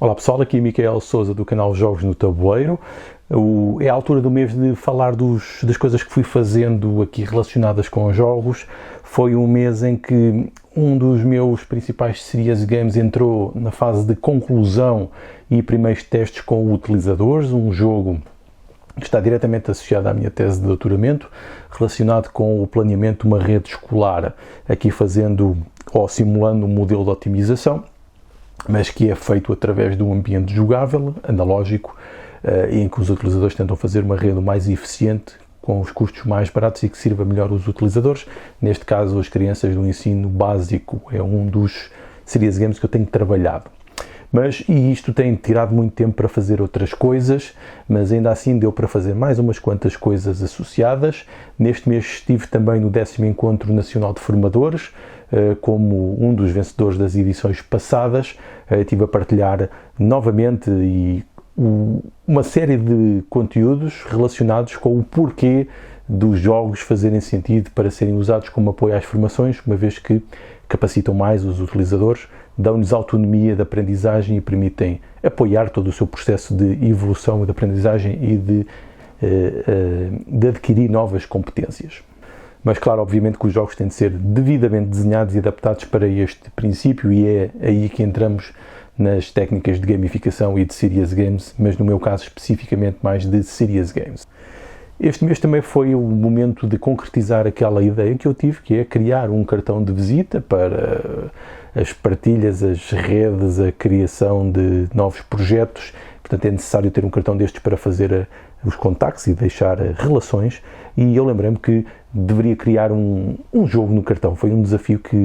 Olá pessoal, aqui é Micael Souza do canal Jogos no Tabuleiro. É a altura do mês de falar das coisas que fui fazendo aqui relacionadas com jogos. Foi um mês em que um dos meus principais serious games entrou na fase de conclusão e primeiros testes com utilizadores, um jogo que está diretamente associado à minha tese de doutoramento, relacionado com o planeamento de uma rede escolar, aqui fazendo ou simulando um modelo de otimização, mas que é feito através de um ambiente jogável, analógico, em que os utilizadores tentam fazer uma rede mais eficiente, com os custos mais baratos e que sirva melhor os utilizadores. Neste caso, as crianças do ensino básico é um dos serious games que eu tenho trabalhado. E isto tem tirado muito tempo para fazer outras coisas, mas ainda assim deu para fazer mais umas quantas coisas associadas. Neste mês estive também no 10º Encontro Nacional de Formadores, como um dos vencedores das edições passadas. Estive a partilhar novamente uma série de conteúdos relacionados com o porquê dos jogos fazerem sentido para serem usados como apoio às formações, uma vez que capacitam mais os utilizadores, dão-lhes autonomia de aprendizagem e permitem apoiar todo o seu processo de evolução e de aprendizagem e de adquirir novas competências. Mas claro, obviamente que os jogos têm de ser devidamente desenhados e adaptados para este princípio, e é aí que entramos nas técnicas de gamificação e de serious games, mas no meu caso especificamente mais de serious games. Este mês também foi o momento de concretizar aquela ideia que eu tive, que é criar um cartão de visita para as partilhas, as redes, a criação de novos projetos. Portanto, é necessário ter um cartão destes para fazer os contactos e deixar relações. E eu lembrei-me que deveria criar um jogo no cartão. Foi um desafio que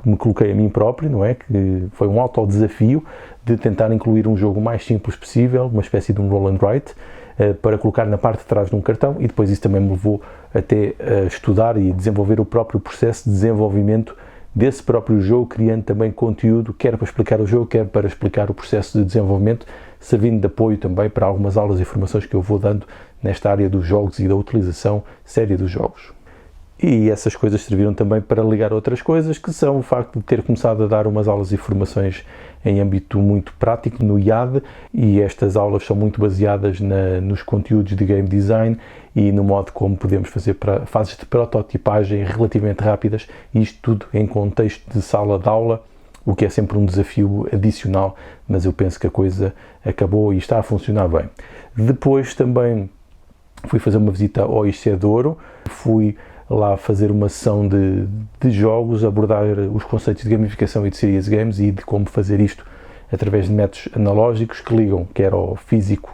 me coloquei a mim próprio, não é? Que foi um autodesafio de tentar incluir um jogo o mais simples possível, uma espécie de um roll and write, para colocar na parte de trás de um cartão, e depois isso também me levou até a estudar e desenvolver o próprio processo de desenvolvimento desse próprio jogo, criando também conteúdo, quer para explicar o jogo, quer para explicar o processo de desenvolvimento, servindo de apoio também para algumas aulas e formações que eu vou dando nesta área dos jogos e da utilização séria dos jogos. E essas coisas serviram também para ligar outras coisas, que são o facto de ter começado a dar umas aulas e formações em âmbito muito prático no IAD, e estas aulas são muito baseadas nos conteúdos de game design e no modo como podemos fazer fases de prototipagem relativamente rápidas, e isto tudo em contexto de sala de aula, o que é sempre um desafio adicional, mas eu penso que a coisa acabou e está a funcionar bem. Depois também fui fazer uma visita ao ICEDouro, fui lá fazer uma sessão de jogos, abordar os conceitos de gamificação e de serious games e de como fazer isto através de métodos analógicos que ligam quer ao físico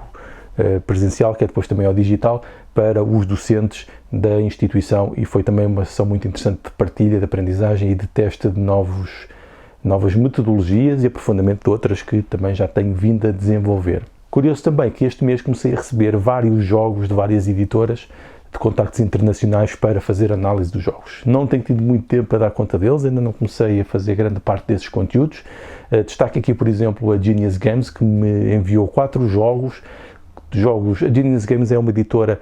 presencial, quer depois também ao digital, para os docentes da instituição, e foi também uma sessão muito interessante de partilha, de aprendizagem e de teste de novas metodologias e aprofundamento de outras que também já tenho vindo a desenvolver. Curioso também que este mês comecei a receber vários jogos de várias editoras de contactos internacionais para fazer análise dos jogos. Não tenho tido muito tempo para dar conta deles, ainda não comecei a fazer grande parte desses conteúdos. Destaco aqui, por exemplo, a Genius Games, que me enviou 4 jogos. A Genius Games é uma editora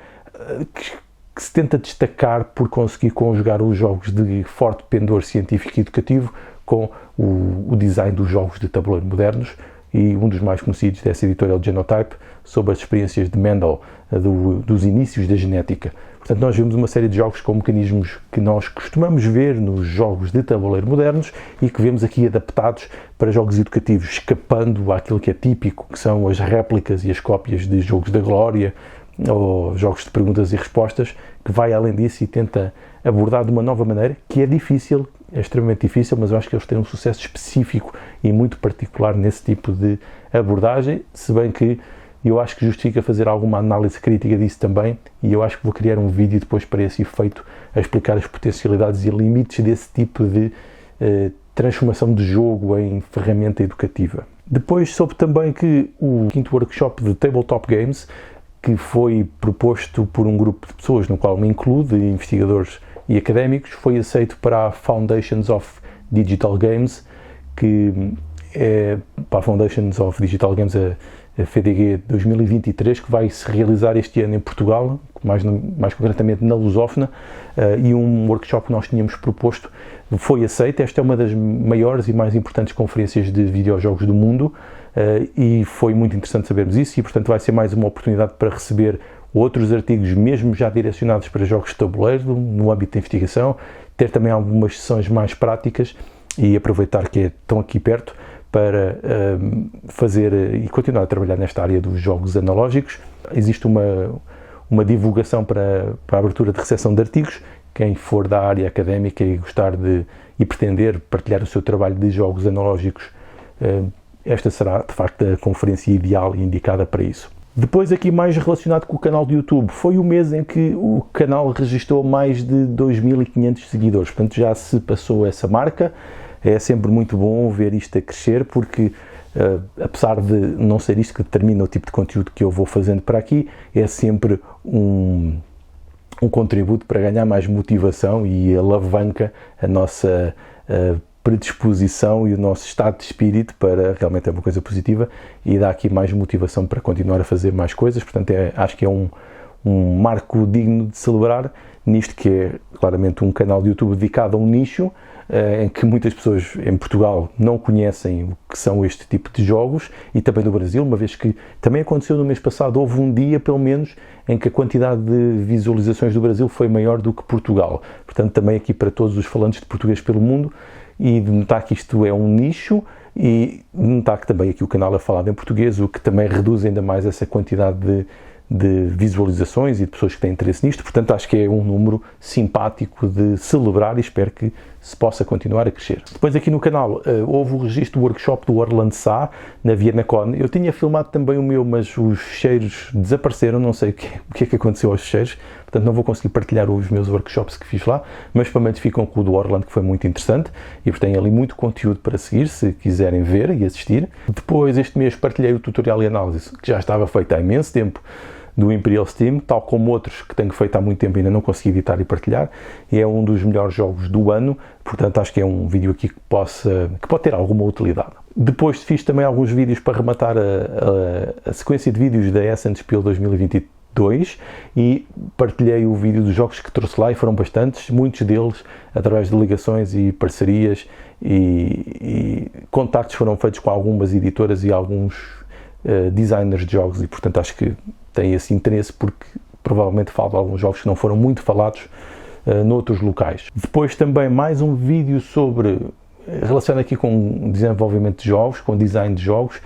que se tenta destacar por conseguir conjugar os jogos de forte pendor científico e educativo com o design dos jogos de tabuleiro modernos, e um dos mais conhecidos dessa editora é o Genotype, sobre as experiências de Mendel, dos inícios da genética. Portanto, nós vemos uma série de jogos com mecanismos que nós costumamos ver nos jogos de tabuleiro modernos e que vemos aqui adaptados para jogos educativos, escapando àquilo que é típico, que são as réplicas e as cópias de jogos da glória ou jogos de perguntas e respostas, que vai além disso e tenta abordar de uma nova maneira, que é difícil, é extremamente difícil, mas eu acho que eles têm um sucesso específico e muito particular nesse tipo de abordagem, se bem que eu acho que justifica fazer alguma análise crítica disso também, e eu acho que vou criar um vídeo depois para esse efeito, a explicar as potencialidades e limites desse tipo de transformação de jogo em ferramenta educativa. Depois soube também que o 5º workshop de Tabletop Games, que foi proposto por um grupo de pessoas, no qual me incluo, de investigadores e académicos, foi aceito para a Foundations of Digital Games, que para a Foundations of Digital Games, a FDG 2023, que vai se realizar este ano em Portugal, mais concretamente na Lusófona, e um workshop que nós tínhamos proposto foi aceito. Esta é uma das maiores e mais importantes conferências de videojogos do mundo, e foi muito interessante sabermos isso, e portanto vai ser mais uma oportunidade para receber outros artigos, mesmo já direcionados para jogos de tabuleiro, no âmbito da investigação, ter também algumas sessões mais práticas e aproveitar que estão aqui perto para fazer e continuar a trabalhar nesta área dos jogos analógicos. Existe uma divulgação para a abertura de recepção de artigos. Quem for da área académica e gostar e pretender partilhar o seu trabalho de jogos analógicos, esta será de facto a conferência ideal e indicada para isso. Depois, aqui mais relacionado com o canal do YouTube, foi o mês em que o canal registrou mais de 2.500 seguidores, portanto já se passou essa marca. É sempre muito bom ver isto a crescer, porque apesar de não ser isto que determina o tipo de conteúdo que eu vou fazendo para aqui, é sempre um contributo para ganhar mais motivação e alavanca a nossa predisposição e o nosso estado de espírito para realmente é uma coisa positiva e dá aqui mais motivação para continuar a fazer mais coisas. Portanto, acho que é um marco digno de celebrar nisto, que é claramente um canal de YouTube dedicado a um nicho em que muitas pessoas em Portugal não conhecem o que são este tipo de jogos, e também no Brasil, uma vez que também aconteceu no mês passado, houve um dia pelo menos em que a quantidade de visualizações do Brasil foi maior do que Portugal. Portanto, também aqui para todos os falantes de português pelo mundo, e de notar que isto é um nicho, e de notar que também aqui o canal é falado em português, o que também reduz ainda mais essa quantidade de visualizações e de pessoas que têm interesse nisto. Portanto, acho que é um número simpático de celebrar e espero que se possa continuar a crescer. Depois aqui no canal houve o registro do workshop do Orlando Sá na VienaCon. Eu tinha filmado também o meu, mas os cheiros desapareceram, não sei o que é que aconteceu aos cheiros, portanto não vou conseguir partilhar os meus workshops que fiz lá, mas pelo menos ficam com o do Orlando, que foi muito interessante, e portanto tem ali muito conteúdo para seguir, se quiserem ver e assistir. Depois este mês partilhei o tutorial e análise, que já estava feito há imenso tempo, do Imperial Steam, tal como outros que tenho feito há muito tempo e ainda não consegui editar e partilhar, e é um dos melhores jogos do ano, portanto acho que é um vídeo aqui que pode ter alguma utilidade. Depois fiz também alguns vídeos para rematar a sequência de vídeos da Essen Spiel 2022 e partilhei o vídeo dos jogos que trouxe lá, e foram bastantes, muitos deles através de ligações e parcerias e contactos foram feitos com algumas editoras e alguns designers de jogos, e portanto acho que tem esse interesse porque provavelmente faltam alguns jogos que não foram muito falados noutros locais. Depois também mais um vídeo relacionado aqui com desenvolvimento de jogos, com design de jogos,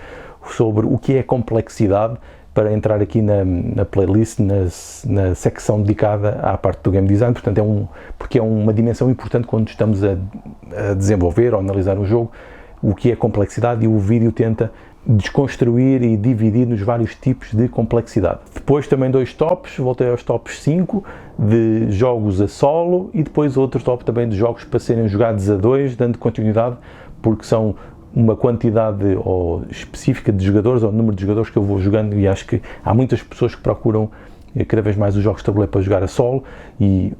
sobre o que é complexidade, para entrar aqui na playlist, na secção dedicada à parte do game design. Portanto porque é uma dimensão importante quando estamos a desenvolver ou analisar um jogo, o que é complexidade, e o vídeo tenta desconstruir e dividir nos vários tipos de complexidade. Depois também dois tops, voltei aos tops 5 de jogos a solo, e depois outro top também de jogos para serem jogados a dois, dando continuidade, porque são uma quantidade específica de jogadores, ou número de jogadores que eu vou jogando, e acho que há muitas pessoas que procuram cada vez mais os jogos de tabuleiro para jogar a solo, e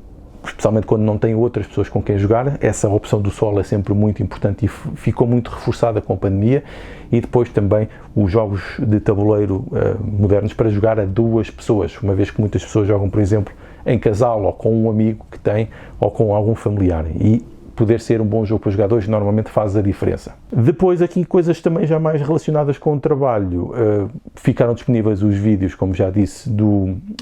especialmente quando não têm outras pessoas com quem jogar, essa opção do solo é sempre muito importante e ficou muito reforçada com a pandemia. E depois também os jogos de tabuleiro modernos para jogar a duas pessoas, uma vez que muitas pessoas jogam, por exemplo, em casal ou com um amigo que tem, ou com algum familiar, e poder ser um bom jogo para jogar dois normalmente faz a diferença. Depois aqui coisas também já mais relacionadas com o trabalho, ficaram disponíveis os vídeos, como já disse,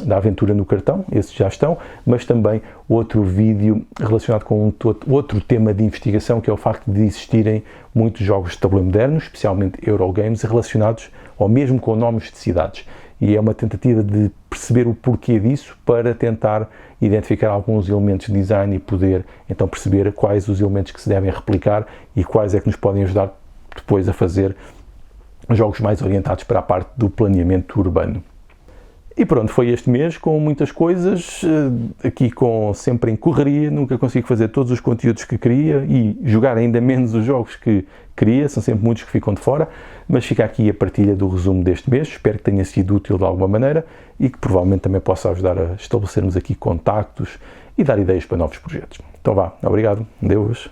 da aventura no cartão, esses já estão, mas também outro vídeo relacionado com outro tema de investigação, que é o facto de existirem muitos jogos de tabuleiro modernos, especialmente Eurogames, relacionados ou mesmo com nomes de cidades. E é uma tentativa de perceber o porquê disso, para tentar identificar alguns elementos de design e poder então perceber quais os elementos que se devem replicar e quais é que nos podem ajudar depois a fazer jogos mais orientados para a parte do planeamento urbano. E pronto, foi este mês com muitas coisas, aqui sempre em correria, nunca consigo fazer todos os conteúdos que queria e jogar ainda menos os jogos que queria, são sempre muitos que ficam de fora, mas fica aqui a partilha do resumo deste mês, espero que tenha sido útil de alguma maneira e que provavelmente também possa ajudar a estabelecermos aqui contactos e dar ideias para novos projetos. Então vá, obrigado, adeus.